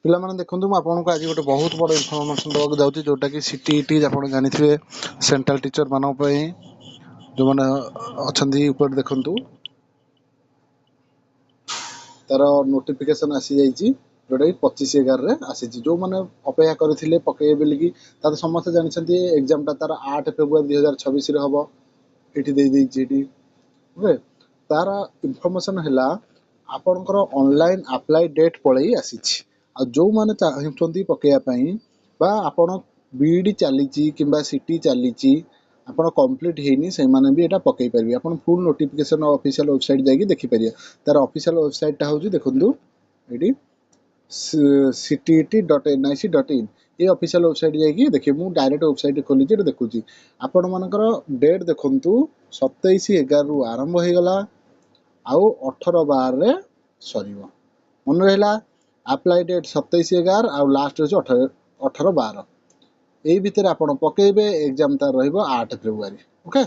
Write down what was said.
ପିଲାମାନେ ଦେଖନ୍ତୁ ମୁଁ ଆପଣଙ୍କୁ ଆଜି ଗୋଟେ ବହୁତ ବଡ଼ ଇନଫର୍ମେସନ୍ ଦେବାକୁ ଯାଉଛି ଯେଉଁଟା କି CTET ଆପଣ ଜାଣିଥିବେ ସେଣ୍ଟ୍ରାଲ ଟିଚର ମାନଙ୍କ ପାଇଁ ଯେଉଁମାନେ ଅଛନ୍ତି ଉପରେ ଦେଖନ୍ତୁ ତାର ନୋଟିଫିକେସନ୍ ଆସିଯାଇଛି ଯେଉଁଟାକି 25/11 ଆସିଛି। ଯେଉଁମାନେ ଅପେକ୍ଷା କରିଥିଲେ ପକେଇବେ ବୋଲିକି ତାର ସମସ୍ତେ ଜାଣିଛନ୍ତି ଏକ୍ଜାମଟା ତାର 8 ଫେବୃଆରୀ 2026ରେ ହେବ। ଏଠି ଦେଇଦେଇଛି ଏଠି ଓକେ। ତାର ଇନଫର୍ମେସନ୍ ହେଲା ଆପଣଙ୍କର ଅନଲାଇନ୍ ଆପ୍ଲାଏ ଡେଟ୍ ପଳେଇ ଆସିଛି। ଆଉ ଯେଉଁମାନେ ଚାହୁଁଛନ୍ତି ପକେଇବା ପାଇଁ ବା ଆପଣ ବିଇଡ଼ି ଚାଲିଛି କିମ୍ବା ସିଟି ଚାଲିଛି ଆପଣ କମ୍ପ୍ଲିଟ୍ ହେଇନି ସେମାନେ ବି ଏଇଟା ପକେଇ ପାରିବେ। ଆପଣ ଫୁଲ୍ ନୋଟିଫିକେସନ୍ ଅଫିସିଆଲ ୱେବସାଇଟ୍ ଯାଇକି ଦେଖିପାରିବେ। ତାର ଅଫିସିଆଲ ୱେବସାଇଟ୍ଟା ହେଉଛି ଦେଖନ୍ତୁ ଏଇଠି CTET.nic.in ଏ ଅଫିସିଆଲ ୱେବସାଇଟ୍ ଯାଇକି ଦେଖିବେ। ମୁଁ ଡାଇରେକ୍ଟ ୱେବସାଇଟ୍ ଖୋଲିଛି ଏଠି ଦେଖୁଛି। ଆପଣମାନଙ୍କର ଡେଟ୍ ଦେଖନ୍ତୁ 27/11ରୁ ଆରମ୍ଭ ହେଇଗଲା ଆଉ 18/12ରେ ସରିବ। ମନେ ରହିଲା ଆପ୍ଲାଏ ଡେଟ୍ 27/11 ଆଉ ଲାଷ୍ଟ ହେଉଛି 18/12। ଏଇ ଭିତରେ ଆପଣ ପକେଇବେ। ଏକ୍ଜାମ ତାର ରହିବ 8 ଫେବୃଆରୀ। ଓକେ।